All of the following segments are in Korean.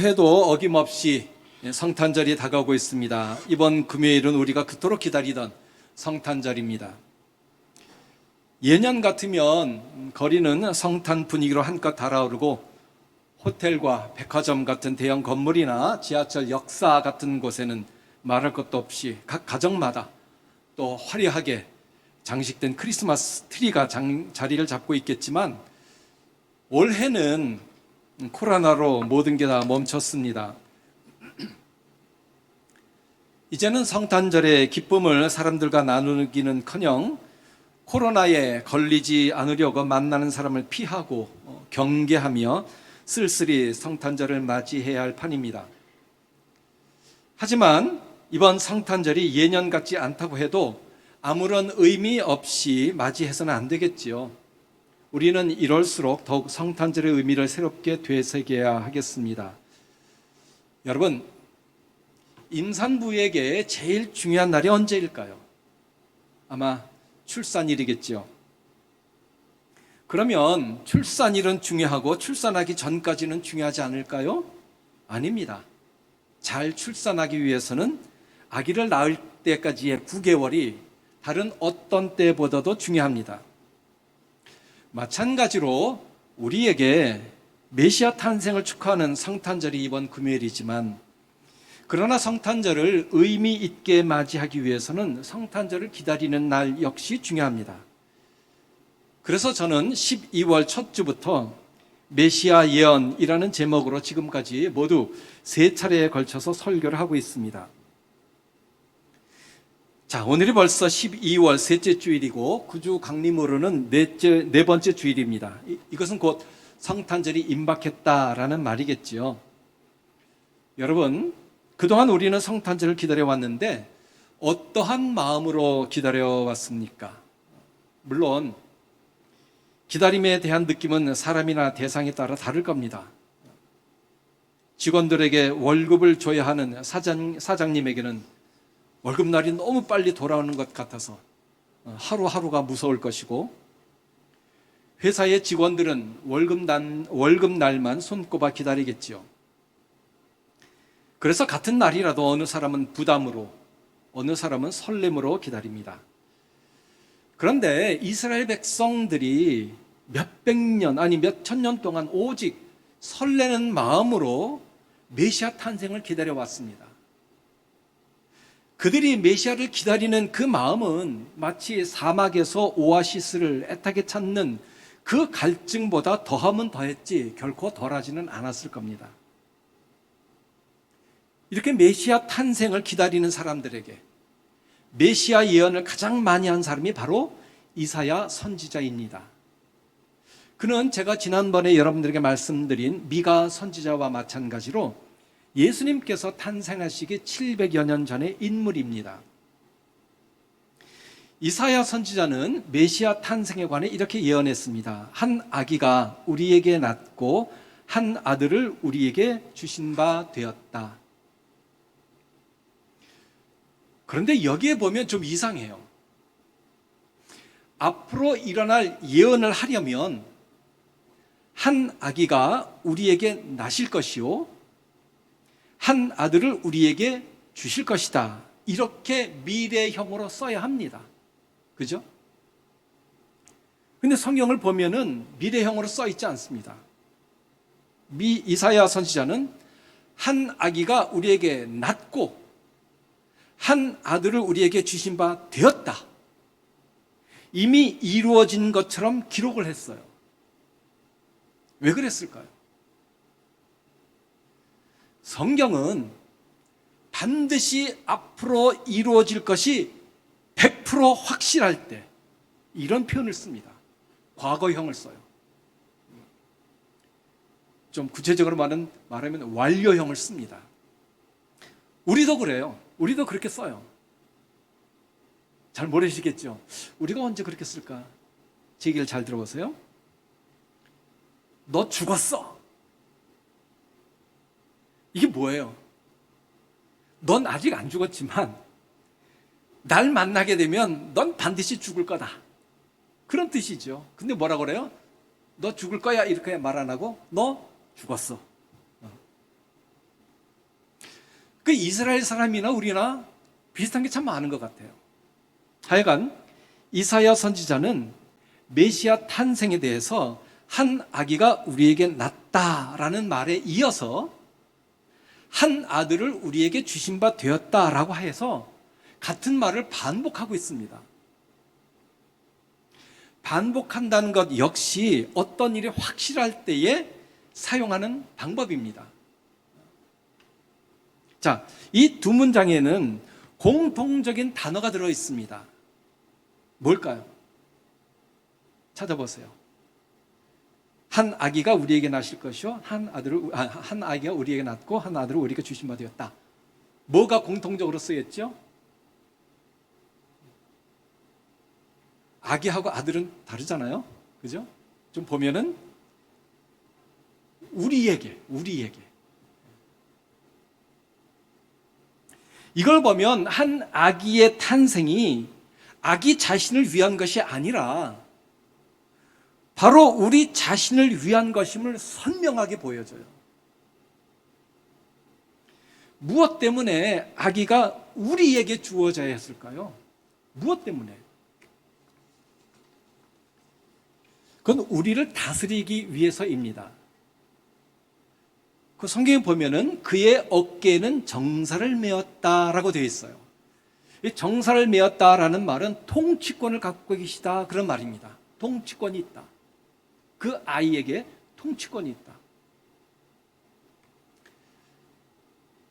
올해도 어김없이 성탄절이 다가오고 있습니다. 이번 금요일은 우리가 그토록 기다리던 성탄절입니다. 예년 같으면 거리는 성탄 분위기로 한껏 달아오르고 호텔과 백화점 같은 대형 건물이나 지하철 역사 같은 곳에는 말할 것도 없이 각 가정마다 또 화려하게 장식된 크리스마스 트리가 자리를 잡고 있겠지만 올해는 코로나로 모든 게 다 멈췄습니다. 이제는 성탄절의 기쁨을 사람들과 나누기는커녕 코로나에 걸리지 않으려고 만나는 사람을 피하고 경계하며 쓸쓸히 성탄절을 맞이해야 할 판입니다. 하지만 이번 성탄절이 예년 같지 않다고 해도 아무런 의미 없이 맞이해서는 안 되겠지요. 우리는 이럴수록 더욱 성탄절의 의미를 새롭게 되새겨야 하겠습니다. 여러분, 임산부에게 제일 중요한 날이 언제일까요? 아마 출산일이겠죠. 그러면 출산일은 중요하고 출산하기 전까지는 중요하지 않을까요? 아닙니다. 잘 출산하기 위해서는 아기를 낳을 때까지의 9개월이 다른 어떤 때보다도 중요합니다. 마찬가지로 우리에게 메시아 탄생을 축하하는 성탄절이 이번 금요일이지만 그러나 성탄절을 의미 있게 맞이하기 위해서는 성탄절을 기다리는 날 역시 중요합니다. 그래서 저는 12월 첫 주부터 메시아 예언이라는 제목으로 지금까지 모두 3차례에 걸쳐서 설교를 하고 있습니다. 자, 오늘이 벌써 12월 셋째 주일이고 9주 강림으로는 네 번째 주일입니다. 이것은 곧 성탄절이 임박했다라는 말이겠지요. 여러분, 그동안 우리는 성탄절을 기다려왔는데 어떠한 마음으로 기다려왔습니까? 물론 기다림에 대한 느낌은 사람이나 대상에 따라 다를 겁니다. 직원들에게 월급을 줘야 하는 사장님에게는 월급날이 너무 빨리 돌아오는 것 같아서 하루하루가 무서울 것이고, 회사의 직원들은 월급날만 손꼽아 기다리겠지요. 그래서 같은 날이라도 어느 사람은 부담으로, 어느 사람은 설렘으로 기다립니다. 그런데 이스라엘 백성들이 몇백 년, 아니 몇천 년 동안 오직 설레는 마음으로 메시아 탄생을 기다려왔습니다. 그들이 메시아를 기다리는 그 마음은 마치 사막에서 오아시스를 애타게 찾는 그 갈증보다 더하면 더했지 결코 덜하지는 않았을 겁니다. 이렇게 메시아 탄생을 기다리는 사람들에게 메시아 예언을 가장 많이 한 사람이 바로 이사야 선지자입니다. 그는 제가 지난번에 여러분들에게 말씀드린 미가 선지자와 마찬가지로 예수님께서 탄생하시기 700여 년 전의 인물입니다. 이사야 선지자는 메시아 탄생에 관해 이렇게 예언했습니다. 한 아기가 우리에게 낳고 한 아들을 우리에게 주신 바 되었다. 그런데 여기에 보면 좀 이상해요. 앞으로 일어날 예언을 하려면 한 아기가 우리에게 나실 것이요 한 아들을 우리에게 주실 것이다. 이렇게 미래형으로 써야 합니다. 그죠? 근데 성경을 보면은 미래형으로 써 있지 않습니다. 이사야 선지자는 한 아기가 우리에게 낳고 한 아들을 우리에게 주신 바 되었다. 이미 이루어진 것처럼 기록을 했어요. 왜 그랬을까요? 성경은 반드시 앞으로 이루어질 것이 100% 확실할 때 이런 표현을 씁니다. 과거형을 써요. 좀 구체적으로 말하면 완료형을 씁니다. 우리도 그래요. 우리도 그렇게 써요. 잘 모르시겠죠? 우리가 언제 그렇게 쓸까? 제 얘기를 잘 들어보세요. 너 죽었어. 이게 뭐예요? 넌 아직 안 죽었지만 날 만나게 되면 넌 반드시 죽을 거다. 그런 뜻이죠. 근데 뭐라 그래요? 너 죽을 거야 이렇게 말 안 하고 너 죽었어. 그 이스라엘 사람이나 우리나 비슷한 게 참 많은 것 같아요. 하여간 이사야 선지자는 메시아 탄생에 대해서 한 아기가 우리에게 낳았다라는 말에 이어서 한 아들을 우리에게 주신 바 되었다라고 해서 같은 말을 반복하고 있습니다. 반복한다는 것 역시 어떤 일이 확실할 때에 사용하는 방법입니다. 자, 이 두 문장에는 공통적인 단어가 들어 있습니다. 뭘까요? 찾아보세요. 한 아기가 우리에게 낳으실 것이요 한 아기가 우리에게 낳고 한 아들을 우리에게 주신 바 되었다. 뭐가 공통적으로 쓰였죠? 아기하고 아들은 다르잖아요. 그죠? 좀 보면은 우리에게 이걸 보면 한 아기의 탄생이 아기 자신을 위한 것이 아니라 바로 우리 자신을 위한 것임을 선명하게 보여줘요. 무엇 때문에 아기가 우리에게 주어져야 했을까요? 무엇 때문에? 그건 우리를 다스리기 위해서입니다. 그 성경에 보면은 그의 어깨에는 정사를 메었다라고 되어 있어요. 이 정사를 메었다라는 말은 통치권을 갖고 계시다 그런 말입니다. 통치권이 있다. 그 아이에게 통치권이 있다.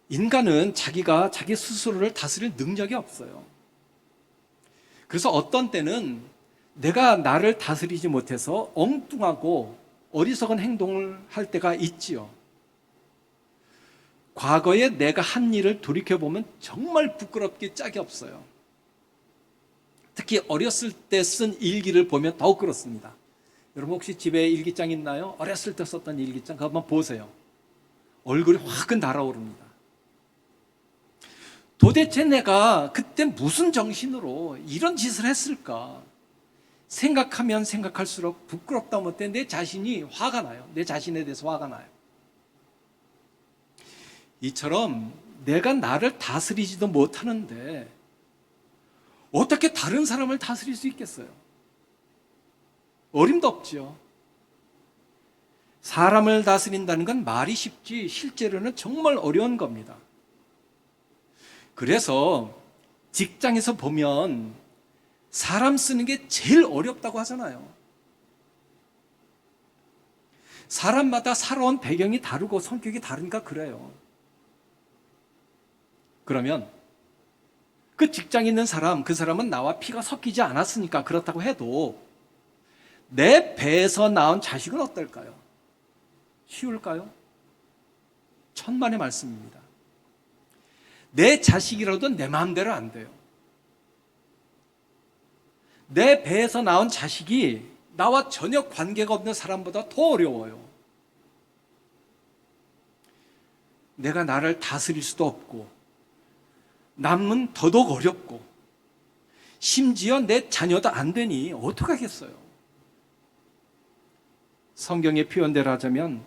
인간은 자기가 자기 스스로를 다스릴 능력이 없어요. 그래서 어떤 때는 내가 나를 다스리지 못해서 엉뚱하고 어리석은 행동을 할 때가 있지요. 과거에 내가 한 일을 돌이켜보면 정말 부끄럽게 짝이 없어요. 특히 어렸을 때 쓴 일기를 보면 더욱 그렇습니다. 여러분 혹시 집에 일기장 있나요? 어렸을 때 썼던 일기장 그거 한번 보세요. 얼굴이 화끈 달아오릅니다. 도대체 내가 그때 무슨 정신으로 이런 짓을 했을까? 생각하면 생각할수록 부끄럽다 못해 내 자신이 화가 나요. 내 자신에 대해서 화가 나요. 이처럼 내가 나를 다스리지도 못하는데 어떻게 다른 사람을 다스릴 수 있겠어요? 어림도 없죠. 사람을 다스린다는 건 말이 쉽지 실제로는 정말 어려운 겁니다. 그래서 직장에서 보면 사람 쓰는 게 제일 어렵다고 하잖아요. 사람마다 살아온 배경이 다르고 성격이 다르니까 그래요. 그러면 그 직장에 있는 사람, 그 사람은 나와 피가 섞이지 않았으니까 그렇다고 해도 내 배에서 낳은 자식은 어떨까요? 쉬울까요? 천만의 말씀입니다. 내 자식이라도 내 마음대로 안 돼요. 내 배에서 나온 자식이 나와 전혀 관계가 없는 사람보다 더 어려워요. 내가 나를 다스릴 수도 없고 남은 더더욱 어렵고 심지어 내 자녀도 안 되니 어떡하겠어요? 성경의 표현대로 하자면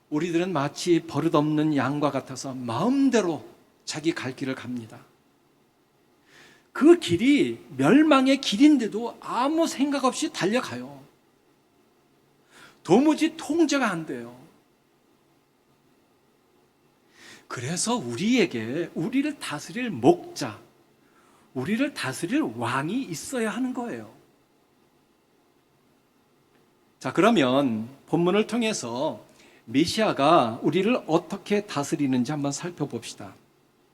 우리들은 마치 버릇없는 양과 같아서 마음대로 자기 갈 길을 갑니다. 그 길이 멸망의 길인데도 아무 생각 없이 달려가요. 도무지 통제가 안 돼요. 그래서 우리를 다스릴 목자, 우리를 다스릴 왕이 있어야 하는 거예요. 자, 그러면 본문을 통해서 메시아가 우리를 어떻게 다스리는지 한번 살펴봅시다.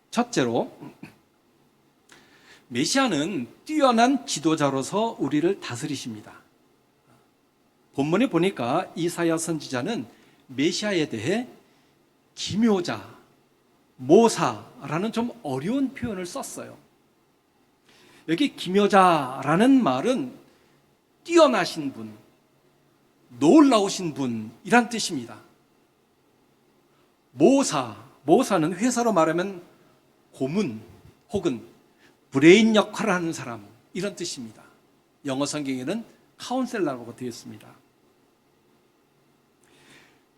첫째로, 메시아는 뛰어난 지도자로서 우리를 다스리십니다. 본문에 보니까 이사야 선지자는 메시아에 대해 기묘자, 모사라는 좀 어려운 표현을 썼어요. 여기 기묘자라는 말은 뛰어나신 분, 놀라우신 분이란 뜻입니다. 모사는 회사로 말하면 고문 혹은 브레인 역할을 하는 사람 이런 뜻입니다. 영어 성경에는 카운셀러라고 되어 있습니다.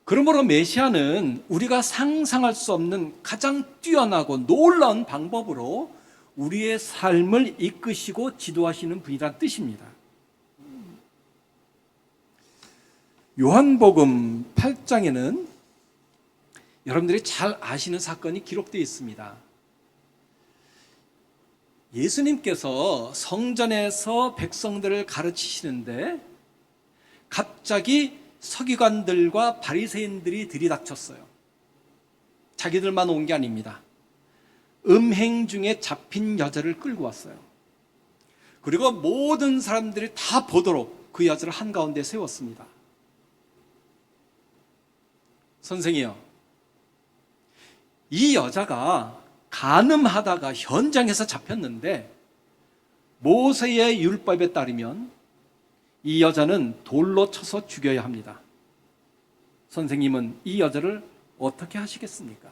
그러므로 메시아는 우리가 상상할 수 없는 가장 뛰어나고 놀라운 방법으로 우리의 삶을 이끄시고 지도하시는 분이란 뜻입니다. 요한복음 8장에는 여러분들이 잘 아시는 사건이 기록되어 있습니다. 예수님께서 성전에서 백성들을 가르치시는데 갑자기 서기관들과 바리새인들이 들이닥쳤어요. 자기들만 온 게 아닙니다. 음행 중에 잡힌 여자를 끌고 왔어요. 그리고 모든 사람들이 다 보도록 그 여자를 한가운데 세웠습니다. 선생이요, 이 여자가 간음하다가 현장에서 잡혔는데 모세의 율법에 따르면 이 여자는 돌로 쳐서 죽여야 합니다. 선생님은 이 여자를 어떻게 하시겠습니까?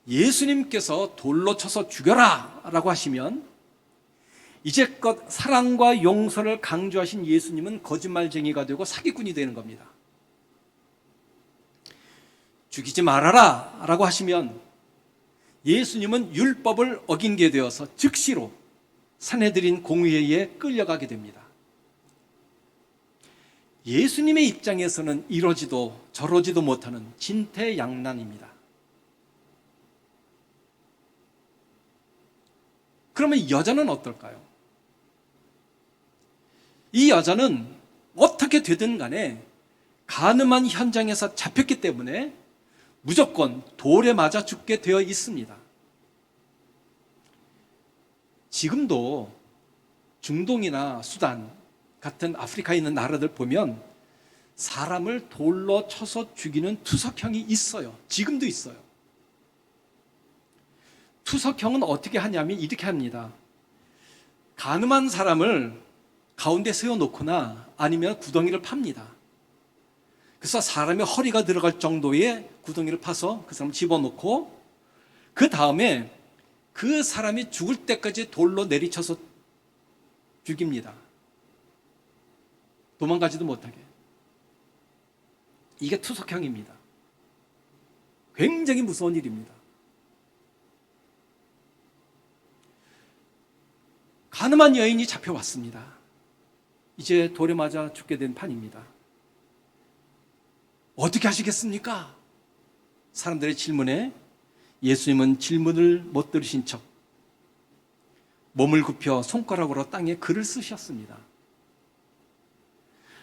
예수님께서 돌로 쳐서 죽여라 라고 하시면 이제껏 사랑과 용서를 강조하신 예수님은 거짓말쟁이가 되고 사기꾼이 되는 겁니다. 죽이지 말아라 라고 하시면 예수님은 율법을 어긴 게 되어서 즉시로 산헤드린 공의회에 끌려가게 됩니다. 예수님의 입장에서는 이러지도 저러지도 못하는 진퇴양난입니다. 그러면 여자는 어떨까요? 이 여자는 어떻게 되든 간에 간음한 현장에서 잡혔기 때문에 무조건 돌에 맞아 죽게 되어 있습니다. 지금도 중동이나 수단 같은 아프리카에 있는 나라들 보면 사람을 돌로 쳐서 죽이는 투석형이 있어요. 지금도 있어요. 투석형은 어떻게 하냐면 이렇게 합니다. 간음한 사람을 가운데 세워놓거나 아니면 구덩이를 팝니다. 그래서 사람의 허리가 들어갈 정도의 구덩이를 파서 그 사람을 집어넣고 그 다음에 그 사람이 죽을 때까지 돌로 내리쳐서 죽입니다. 도망가지도 못하게. 이게 투석형입니다. 굉장히 무서운 일입니다. 간음한 여인이 잡혀왔습니다. 이제 돌에 맞아 죽게 된 판입니다. 어떻게 하시겠습니까? 사람들의 질문에 예수님은 질문을 못 들으신 척 몸을 굽혀 손가락으로 땅에 글을 쓰셨습니다.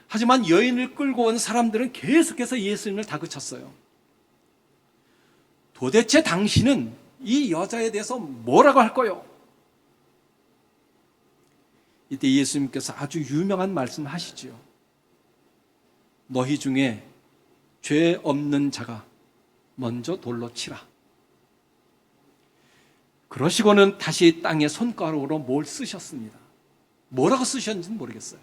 하지만 여인을 끌고 온 사람들은 계속해서 예수님을 다그쳤어요. 도대체 당신은 이 여자에 대해서 뭐라고 할 거요? 이때 예수님께서 아주 유명한 말씀 하시죠. 너희 중에 죄 없는 자가 먼저 돌로 치라. 그러시고는 다시 땅에 손가락으로 뭘 쓰셨습니다. 뭐라고 쓰셨는지는 모르겠어요.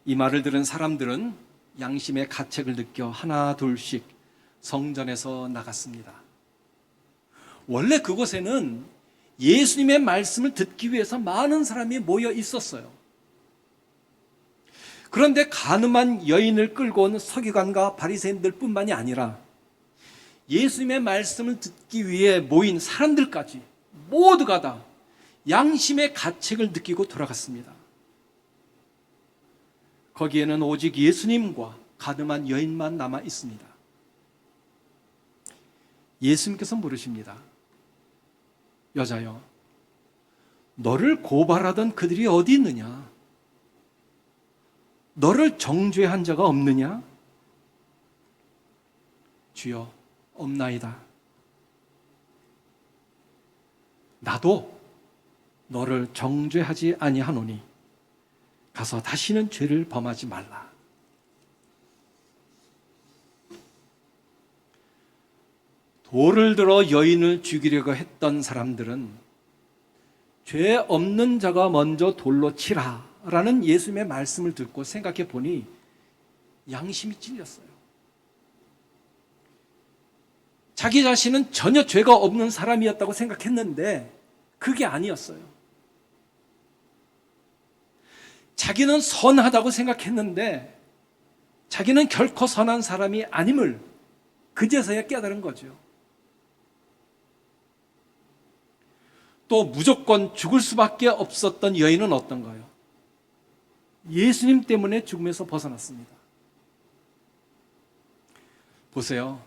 이 말을 들은 사람들은 양심의 가책을 느껴 하나 둘씩 성전에서 나갔습니다. 원래 그곳에는 예수님의 말씀을 듣기 위해서 많은 사람이 모여 있었어요. 그런데 간음한 여인을 끌고 온 서기관과 바리새인들 뿐만이 아니라 예수님의 말씀을 듣기 위해 모인 사람들까지 모두가 다 양심의 가책을 느끼고 돌아갔습니다. 거기에는 오직 예수님과 간음한 여인만 남아 있습니다. 예수님께서 물으십니다. 여자여, 너를 고발하던 그들이 어디 있느냐? 너를 정죄한 자가 없느냐? 주여, 없나이다. 나도 너를 정죄하지 아니하노니 가서 다시는 죄를 범하지 말라. 돌을 들어 여인을 죽이려고 했던 사람들은 죄 없는 자가 먼저 돌로 치라 라는 예수님의 말씀을 듣고 생각해 보니 양심이 찔렸어요. 자기 자신은 전혀 죄가 없는 사람이었다고 생각했는데 그게 아니었어요. 자기는 선하다고 생각했는데 자기는 결코 선한 사람이 아님을 그제서야 깨달은 거죠. 또 무조건 죽을 수밖에 없었던 여인은 어떤가요? 예수님 때문에 죽음에서 벗어났습니다. 보세요.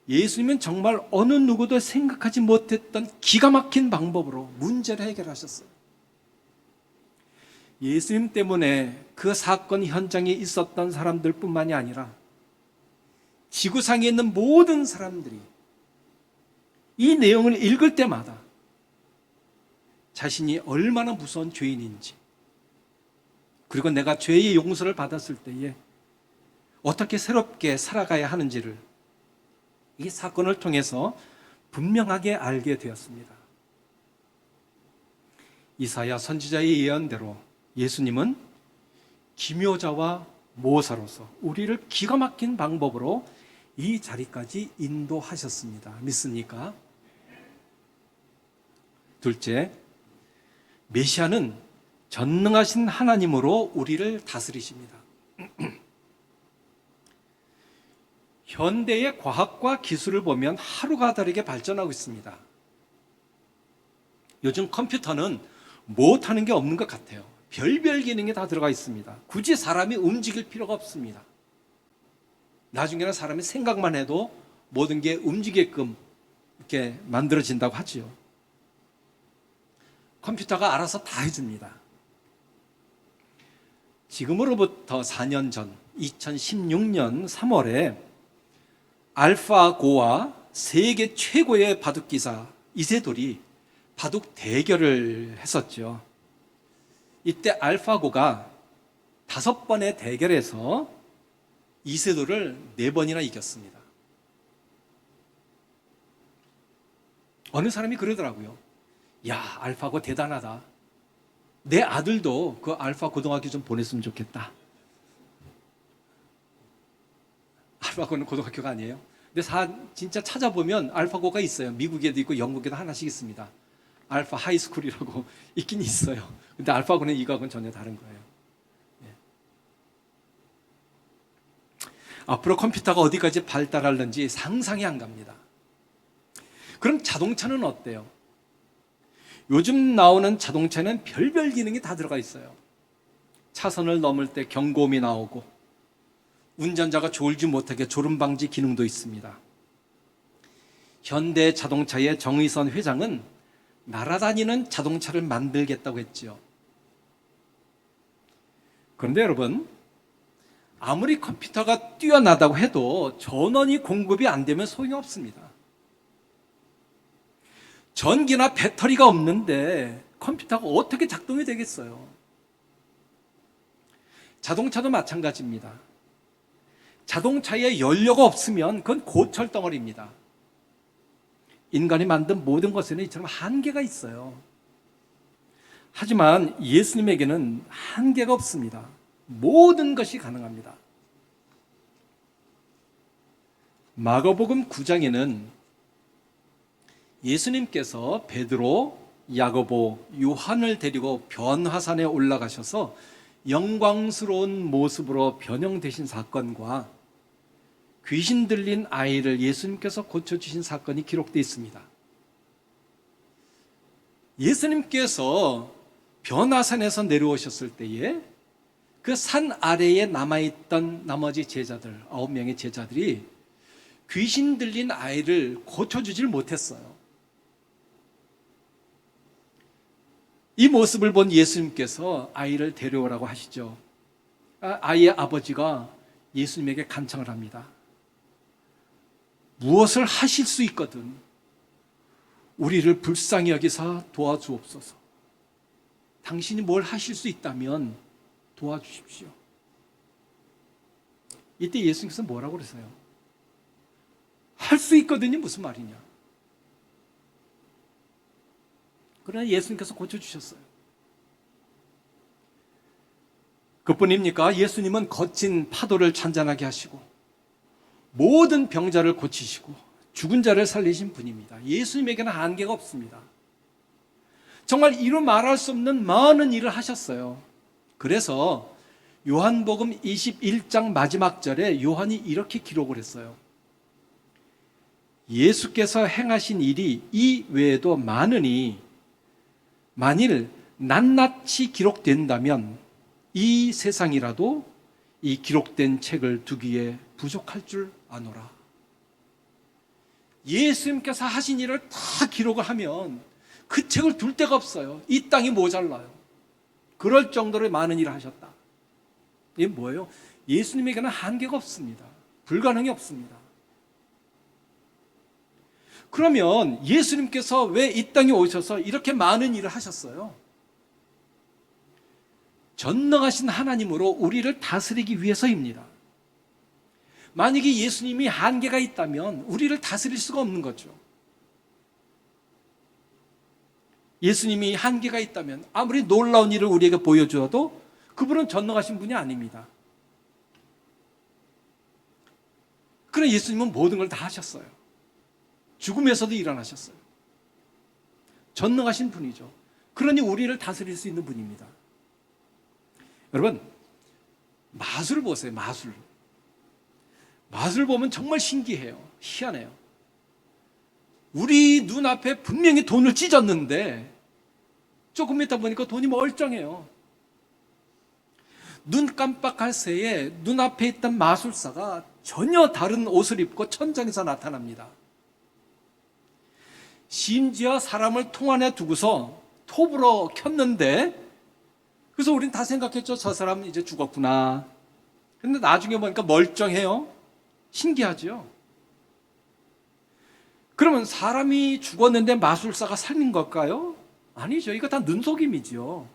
예수님은 정말 어느 누구도 생각하지 못했던 기가 막힌 방법으로 문제를 해결하셨어요. 예수님 때문에 그 사건 현장에 있었던 사람들 뿐만이 아니라 지구상에 있는 모든 사람들이 이 내용을 읽을 때마다 자신이 얼마나 무서운 죄인인지, 그리고 내가 죄의 용서를 받았을 때에 어떻게 새롭게 살아가야 하는지를 이 사건을 통해서 분명하게 알게 되었습니다. 이사야 선지자의 예언대로 예수님은 기묘자와 모사로서 우리를 기가 막힌 방법으로 이 자리까지 인도하셨습니다. 믿습니까? 둘째, 메시아는 전능하신 하나님으로 우리를 다스리십니다. 현대의 과학과 기술을 보면 하루가 다르게 발전하고 있습니다. 요즘 컴퓨터는 못하는 게 없는 것 같아요. 별별 기능이 다 들어가 있습니다. 굳이 사람이 움직일 필요가 없습니다. 나중에는 사람이 생각만 해도 모든 게 움직이게끔 이렇게 만들어진다고 하지요. 컴퓨터가 알아서 다 해줍니다. 지금으로부터 4년 전 2016년 3월에 알파고와 세계 최고의 바둑기사 이세돌이 바둑 대결을 했었죠. 이때 알파고가 5번의 대결에서 이세돌을 4번이나 이겼습니다. 어느 사람이 그러더라고요. 야, 알파고 대단하다. 내 아들도 그 알파 고등학교 좀 보냈으면 좋겠다. 알파고는 고등학교가 아니에요. 근데 진짜 찾아보면 알파고가 있어요. 미국에도 있고 영국에도 하나씩 있습니다. 알파 하이스쿨이라고 있긴 있어요. 근데 알파고는 이거하고는 전혀 다른 거예요. 예. 앞으로 컴퓨터가 어디까지 발달할는지 상상이 안 갑니다. 그럼 자동차는 어때요? 요즘 나오는 자동차는 별별 기능이 다 들어가 있어요. 차선을 넘을 때 경고음이 나오고 운전자가 졸지 못하게 졸음방지 기능도 있습니다. 현대 자동차의 정의선 회장은 날아다니는 자동차를 만들겠다고 했죠. 그런데 여러분, 아무리 컴퓨터가 뛰어나다고 해도 전원이 공급이 안 되면 소용이 없습니다. 전기나 배터리가 없는데 컴퓨터가 어떻게 작동이 되겠어요? 자동차도 마찬가지입니다. 자동차에 연료가 없으면 그건 고철덩어리입니다. 인간이 만든 모든 것에는 이처럼 한계가 있어요. 하지만 예수님에게는 한계가 없습니다. 모든 것이 가능합니다. 마가복음 9장에는 예수님께서 베드로, 야고보, 요한을 데리고 변화산에 올라가셔서 영광스러운 모습으로 변형되신 사건과 귀신 들린 아이를 예수님께서 고쳐주신 사건이 기록되어 있습니다. 예수님께서 변화산에서 내려오셨을 때에 그 산 아래에 남아있던 나머지 제자들, 9명의 제자들이 귀신 들린 아이를 고쳐주질 못했어요. 이 모습을 본 예수님께서 아이를 데려오라고 하시죠. 아이의 아버지가 예수님에게 간청을 합니다. 무엇을 하실 수 있거든 우리를 불쌍히 여기사 도와주옵소서. 당신이 뭘 하실 수 있다면 도와주십시오. 이때 예수님께서 뭐라고 그러세요? 할 수 있거든요. 무슨 말이냐? 그러나 예수님께서 고쳐주셨어요. 그뿐입니까? 예수님은 거친 파도를 잔잔하게 하시고 모든 병자를 고치시고 죽은 자를 살리신 분입니다. 예수님에게는 한계가 없습니다. 정말 이루 말할 수 없는 많은 일을 하셨어요. 그래서 요한복음 21장 마지막 절에 요한이 이렇게 기록을 했어요. 예수께서 행하신 일이 이 외에도 많으니 만일 낱낱이 기록된다면 이 세상이라도 이 기록된 책을 두기에 부족할 줄 아노라. 예수님께서 하신 일을 다 기록을 하면 그 책을 둘 데가 없어요. 이 땅이 모자라요. 그럴 정도로 많은 일을 하셨다. 이게 뭐예요? 예수님에게는 한계가 없습니다. 불가능이 없습니다. 그러면 예수님께서 왜 이 땅에 오셔서 이렇게 많은 일을 하셨어요? 전능하신 하나님으로 우리를 다스리기 위해서입니다. 만약에 예수님이 한계가 있다면 우리를 다스릴 수가 없는 거죠. 예수님이 한계가 있다면 아무리 놀라운 일을 우리에게 보여주어도 그분은 전능하신 분이 아닙니다. 그러나 예수님은 모든 걸 다 하셨어요. 죽음에서도 일어나셨어요. 전능하신 분이죠. 그러니 우리를 다스릴 수 있는 분입니다. 여러분, 마술을 보세요. 마술 보면 정말 신기해요. 희한해요. 우리 눈앞에 분명히 돈을 찢었는데 조금 있다 보니까 돈이 멀쩡해요. 눈 깜빡할 새에 눈앞에 있던 마술사가 전혀 다른 옷을 입고 천장에서 나타납니다. 심지어 사람을 통 안에 두고서 톱으로 켰는데, 그래서 우린 다 생각했죠. 저 사람 이제 죽었구나. 근데 나중에 보니까 멀쩡해요. 신기하죠. 그러면 사람이 죽었는데 마술사가 살린 걸까요? 아니죠. 이거 다 눈속임이죠.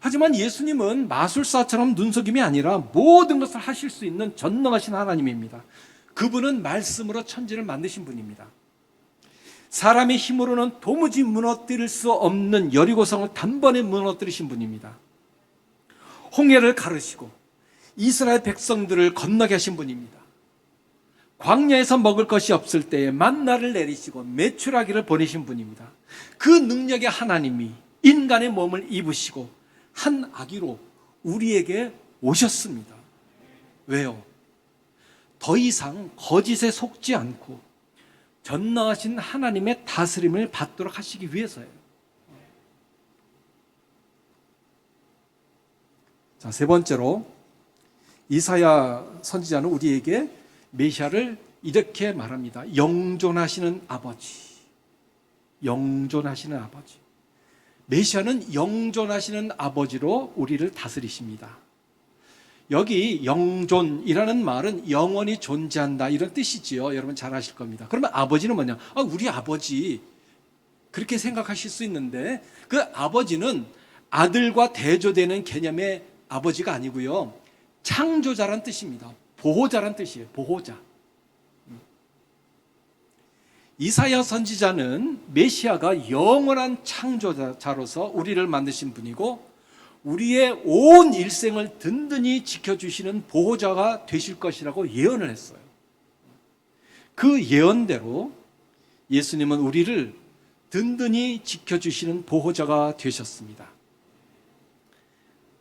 하지만 예수님은 마술사처럼 눈속임이 아니라 모든 것을 하실 수 있는 전능하신 하나님입니다. 그분은 말씀으로 천지를 만드신 분입니다. 사람의 힘으로는 도무지 무너뜨릴 수 없는 여리고성을 단번에 무너뜨리신 분입니다. 홍해를 가르시고 이스라엘 백성들을 건너게 하신 분입니다. 광야에서 먹을 것이 없을 때에 만나를 내리시고 메추라기를 보내신 분입니다. 그 능력의 하나님이 인간의 몸을 입으시고 한 아기로 우리에게 오셨습니다. 왜요? 더 이상 거짓에 속지 않고 전능하신 하나님의 다스림을 받도록 하시기 위해서예요. 자, 세 번째로 이사야 선지자는 우리에게 메시아를 이렇게 말합니다. 영존하시는 아버지. 영존하시는 아버지. 메시아는 영존하시는 아버지로 우리를 다스리십니다. 여기 영존이라는 말은 영원히 존재한다 이런 뜻이지요. 여러분 잘 아실 겁니다. 그러면 아버지는 뭐냐? 우리 아버지 그렇게 생각하실 수 있는데 그 아버지는 아들과 대조되는 개념의 아버지가 아니고요. 창조자란 뜻입니다. 보호자란 뜻이에요. 보호자. 이사야 선지자는 메시아가 영원한 창조자로서 우리를 만드신 분이고 우리의 온 일생을 든든히 지켜주시는 보호자가 되실 것이라고 예언을 했어요. 그 예언대로 예수님은 우리를 든든히 지켜주시는 보호자가 되셨습니다.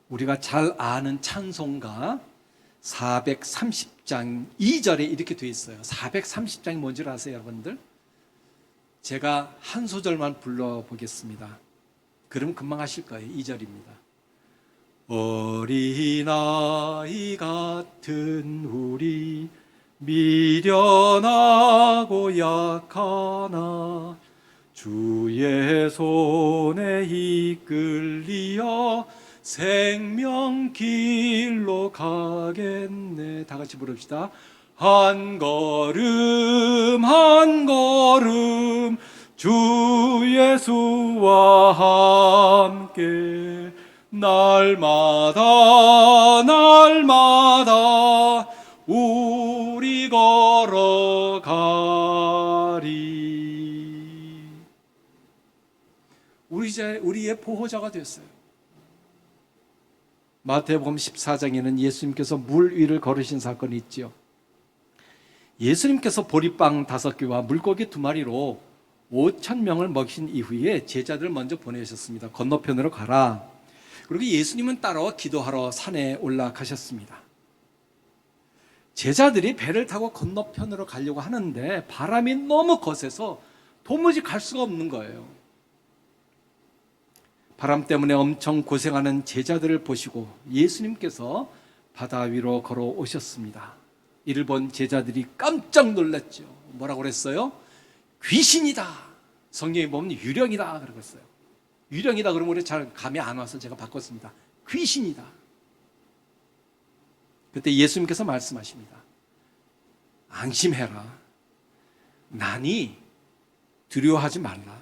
우리가 잘 아는 찬송가 430장 2절에 이렇게 되어 있어요. 430장이 뭔지 아세요, 여러분들? 제가 한 소절만 불러보겠습니다. 그럼 금방 하실 거예요. 2절입니다. 어린아이 같은 우리 미련하고 약하나 주의 손에 이끌리어 생명길로 가겠네. 다 같이 부릅시다. 한 걸음 한 걸음 주 예수와 함께 날마다 날마다 우리 걸어가리. 우리의 보호자가 됐어요. 마태복음 14장에는 예수님께서 물 위를 걸으신 사건이 있지요. 예수님께서 보리빵 5개와 물고기 2마리로 5천 명을 먹이신 이후에 제자들을 먼저 보내셨습니다. 건너편으로 가라. 그리고 예수님은 따라와 기도하러 산에 올라가셨습니다. 제자들이 배를 타고 건너편으로 가려고 하는데 바람이 너무 거세서 도무지 갈 수가 없는 거예요. 바람 때문에 엄청 고생하는 제자들을 보시고 예수님께서 바다 위로 걸어오셨습니다. 이를 본 제자들이 깜짝 놀랐죠. 뭐라고 그랬어요? 귀신이다. 성경에 보면 유령이다 그러고 있어요. 유령이다 그러면 우리 잘 감이 안 와서 제가 바꿨습니다. 귀신이다. 그때 예수님께서 말씀하십니다. 안심해라. 나니 두려워하지 말라.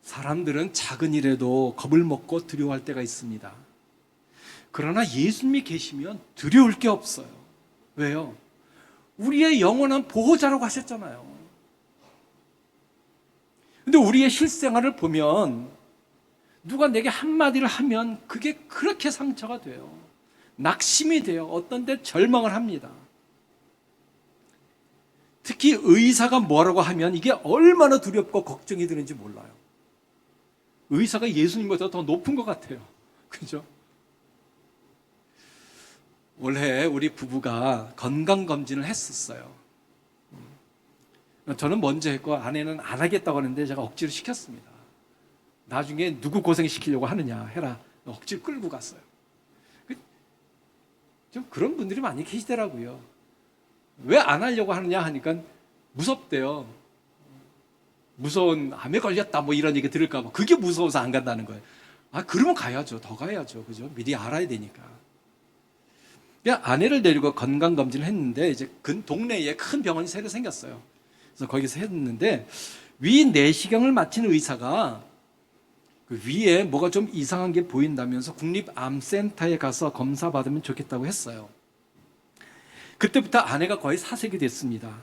사람들은 작은 일에도 겁을 먹고 두려워할 때가 있습니다. 그러나 예수님이 계시면 두려울 게 없어요. 왜요? 우리의 영원한 보호자라고 하셨잖아요. 근데 우리의 실생활을 보면 누가 내게 한마디를 하면 그게 그렇게 상처가 돼요. 낙심이 돼요. 어떤 때 절망을 합니다. 특히 의사가 뭐라고 하면 이게 얼마나 두렵고 걱정이 되는지 몰라요. 의사가 예수님보다 더 높은 것 같아요. 그죠? 올해 우리 부부가 건강검진을 했었어요. 저는 먼저 했고 아내는 안 하겠다고 하는데 제가 억지로 시켰습니다. 나중에 누구 고생시키려고 하느냐 해라. 억지로 끌고 갔어요. 좀 그런 분들이 많이 계시더라고요. 왜 안 하려고 하느냐 하니까 무섭대요. 무서운 암에 걸렸다 뭐 이런 얘기 들을까 봐. 그게 무서워서 안 간다는 거예요. 아, 그러면 가야죠. 더 가야죠. 그죠? 미리 알아야 되니까. 아내를 데리고 건강검진을 했는데 이제 근 동네에 큰 병원이 새로 생겼어요. 그래서 거기서 했는데 위 내시경을 마친 의사가 그 위에 뭐가 좀 이상한 게 보인다면서 국립암센터에 가서 검사 받으면 좋겠다고 했어요. 그때부터 아내가 거의 사색이 됐습니다.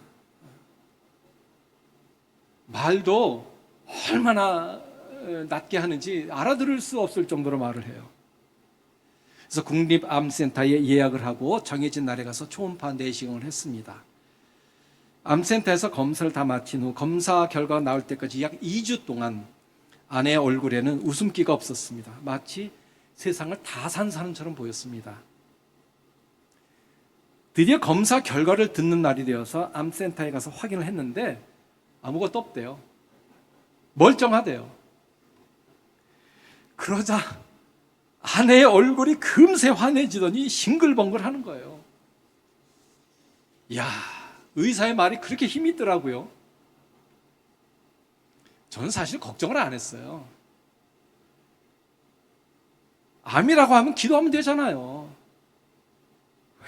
말도 얼마나 낮게 하는지 알아들을 수 없을 정도로 말을 해요. 그래서 국립암센터에 예약을 하고 정해진 날에 가서 초음파 내시경을 했습니다. 암센터에서 검사를 다 마친 후 검사 결과가 나올 때까지 약 2주 동안 아내의 얼굴에는 웃음기가 없었습니다. 마치 세상을 다 산 사람처럼 보였습니다. 드디어 검사 결과를 듣는 날이 되어서 암센터에 가서 확인을 했는데 아무것도 없대요. 멀쩡하대요. 그러자 아내의 얼굴이 금세 환해지더니 싱글벙글 하는 거예요. 이야, 의사의 말이 그렇게 힘이 있더라고요. 저는 사실 걱정을 안 했어요. 암이라고 하면 기도하면 되잖아요.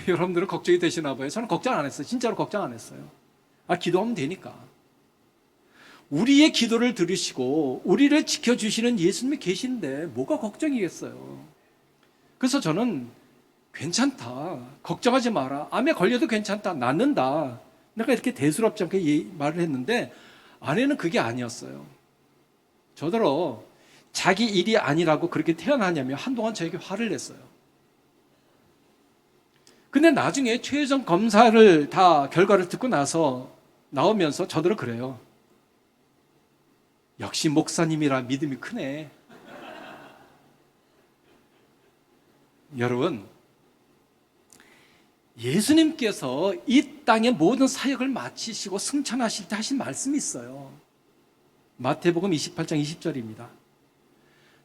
여러분들은 걱정이 되시나 봐요. 저는 걱정 안 했어요. 진짜로 걱정 안 했어요. 기도하면 되니까. 우리의 기도를 들으시고 우리를 지켜주시는 예수님이 계신데 뭐가 걱정이겠어요. 그래서 저는 괜찮다. 걱정하지 마라. 암에 걸려도 괜찮다. 낫는다. 내가 이렇게 대수롭지 않게 말을 했는데 아내는 그게 아니었어요. 저더러 자기 일이 아니라고 그렇게 태어나냐며 한동안 저에게 화를 냈어요. 근데 나중에 최종 검사를 다 결과를 듣고 나서 나오면서 저더러 그래요. 역시 목사님이라 믿음이 크네. 여러분, 예수님께서 이 땅의 모든 사역을 마치시고 승천하실 때 하신 말씀이 있어요. 마태복음 28장 20절입니다.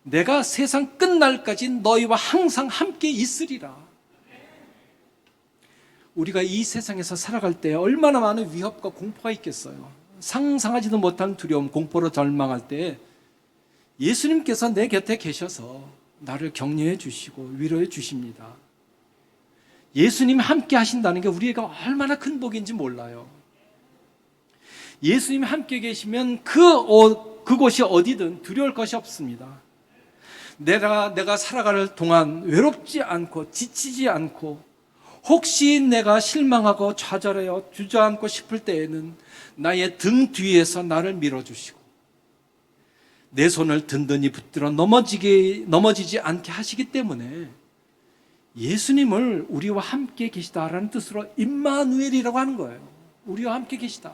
내가 세상 끝날까지 너희와 항상 함께 있으리라. 우리가 이 세상에서 살아갈 때 얼마나 많은 위협과 공포가 있겠어요. 상상하지도 못한 두려움, 공포로 절망할 때 예수님께서 내 곁에 계셔서 나를 격려해 주시고 위로해 주십니다. 예수님이 함께 하신다는 게 우리가 얼마나 큰 복인지 몰라요. 예수님이 함께 계시면 그곳이 어디든 두려울 것이 없습니다. 내가 살아갈 동안 외롭지 않고 지치지 않고 혹시 내가 실망하고 좌절하여 주저앉고 싶을 때에는 나의 등 뒤에서 나를 밀어주시고 내 손을 든든히 붙들어 넘어지지 않게 하시기 때문에 예수님을 우리와 함께 계시다라는 뜻으로 임마누엘이라고 하는 거예요. 우리와 함께 계시다.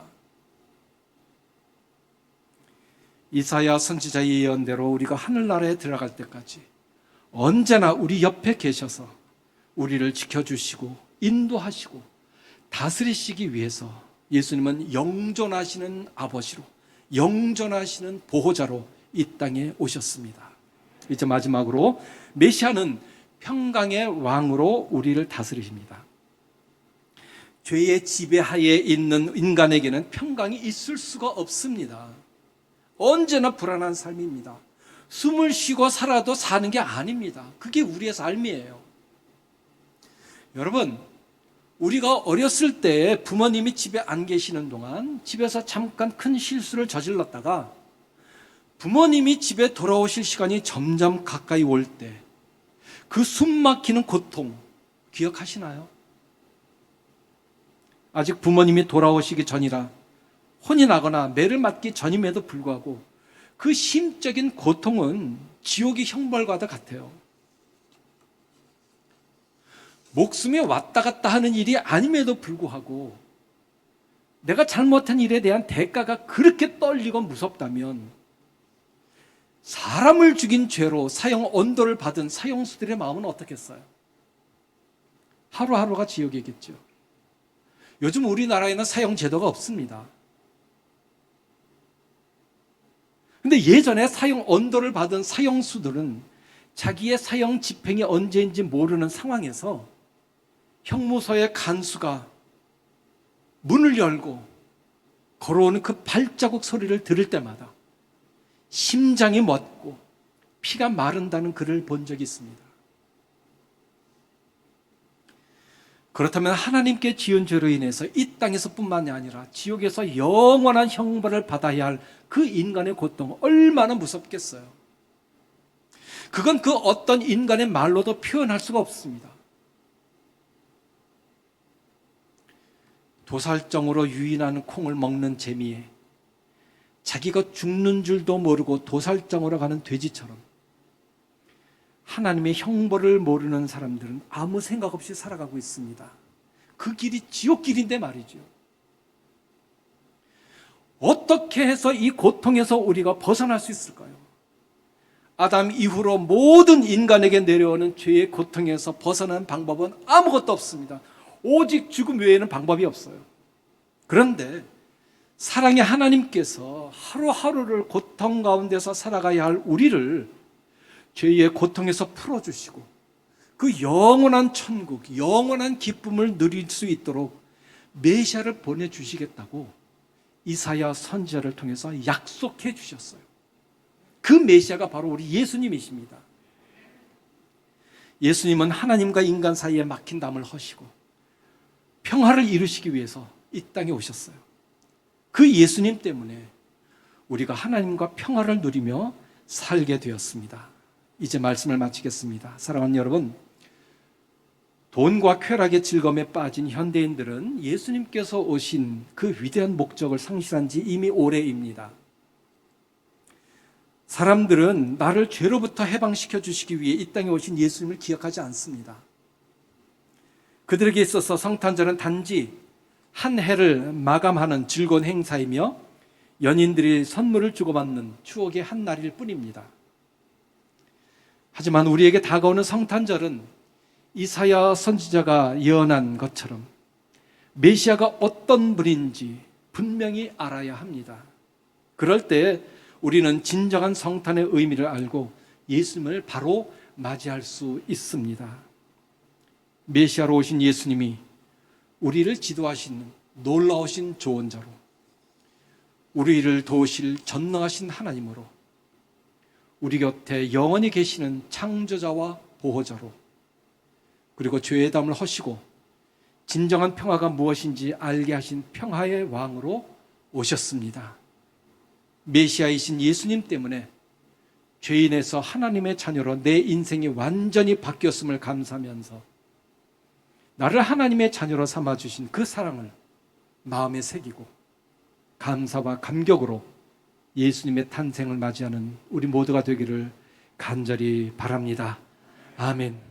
이사야 선지자의 예언대로 우리가 하늘나라에 들어갈 때까지 언제나 우리 옆에 계셔서 우리를 지켜주시고 인도하시고 다스리시기 위해서 예수님은 영존하시는 아버지로, 영존하시는 보호자로 이 땅에 오셨습니다. 이제 마지막으로 메시아는 평강의 왕으로 우리를 다스리십니다. 죄의 지배하에 있는 인간에게는 평강이 있을 수가 없습니다. 언제나 불안한 삶입니다. 숨을 쉬고 살아도 사는 게 아닙니다. 그게 우리의 삶이에요. 여러분, 우리가 어렸을 때 부모님이 집에 안 계시는 동안 집에서 잠깐 큰 실수를 저질렀다가 부모님이 집에 돌아오실 시간이 점점 가까이 올 때 그 숨막히는 고통 기억하시나요? 아직 부모님이 돌아오시기 전이라 혼이 나거나 매를 맞기 전임에도 불구하고 그 심적인 고통은 지옥의 형벌과도 같아요. 목숨이 왔다 갔다 하는 일이 아님에도 불구하고 내가 잘못한 일에 대한 대가가 그렇게 떨리고 무섭다면 사람을 죽인 죄로 사형 언도를 받은 사형수들의 마음은 어떻겠어요? 하루하루가 지옥이겠죠. 요즘 우리나라에는 사형 제도가 없습니다. 근데 예전에 사형 언도를 받은 사형수들은 자기의 사형 집행이 언제인지 모르는 상황에서 형무소의 간수가 문을 열고 걸어오는 그 발자국 소리를 들을 때마다 심장이 멎고 피가 마른다는 글을 본 적이 있습니다. 그렇다면 하나님께 지은 죄로 인해서 이 땅에서뿐만이 아니라 지옥에서 영원한 형벌을 받아야 할 그 인간의 고통 얼마나 무섭겠어요. 그건 그 어떤 인간의 말로도 표현할 수가 없습니다. 도살정으로 유인하는 콩을 먹는 재미에 자기가 죽는 줄도 모르고 도살정으로 가는 돼지처럼 하나님의 형벌을 모르는 사람들은 아무 생각 없이 살아가고 있습니다. 그 길이 지옥길인데 말이죠. 어떻게 해서 이 고통에서 우리가 벗어날 수 있을까요? 아담 이후로 모든 인간에게 내려오는 죄의 고통에서 벗어나는 방법은 아무것도 없습니다. 오직 죽음 외에는 방법이 없어요. 그런데 사랑의 하나님께서 하루하루를 고통 가운데서 살아가야 할 우리를 죄의 고통에서 풀어주시고 그 영원한 천국, 영원한 기쁨을 누릴 수 있도록 메시아를 보내주시겠다고 이사야 선지자를 통해서 약속해 주셨어요. 그 메시아가 바로 우리 예수님이십니다. 예수님은 하나님과 인간 사이에 막힌 담을 허시고 평화를 이루시기 위해서 이 땅에 오셨어요. 그 예수님 때문에 우리가 하나님과 평화를 누리며 살게 되었습니다. 이제 말씀을 마치겠습니다. 사랑하는 여러분, 돈과 쾌락의 즐거움에 빠진 현대인들은 예수님께서 오신 그 위대한 목적을 상실한 지 이미 오래입니다. 사람들은 나를 죄로부터 해방시켜 주시기 위해 이 땅에 오신 예수님을 기억하지 않습니다. 그들에게 있어서 성탄절은 단지 한 해를 마감하는 즐거운 행사이며 연인들이 선물을 주고받는 추억의 한 날일 뿐입니다. 하지만 우리에게 다가오는 성탄절은 이사야 선지자가 예언한 것처럼 메시아가 어떤 분인지 분명히 알아야 합니다. 그럴 때 우리는 진정한 성탄의 의미를 알고 예수님을 바로 맞이할 수 있습니다. 메시아로 오신 예수님이 우리를 지도하시는 놀라우신 조언자로, 우리를 도우실 전능하신 하나님으로, 우리 곁에 영원히 계시는 창조자와 보호자로, 그리고 죄의 담을 허시고 진정한 평화가 무엇인지 알게 하신 평화의 왕으로 오셨습니다. 메시아이신 예수님 때문에 죄인에서 하나님의 자녀로 내 인생이 완전히 바뀌었음을 감사하면서 나를 하나님의 자녀로 삼아주신 그 사랑을 마음에 새기고 감사와 감격으로 예수님의 탄생을 맞이하는 우리 모두가 되기를 간절히 바랍니다. 아멘.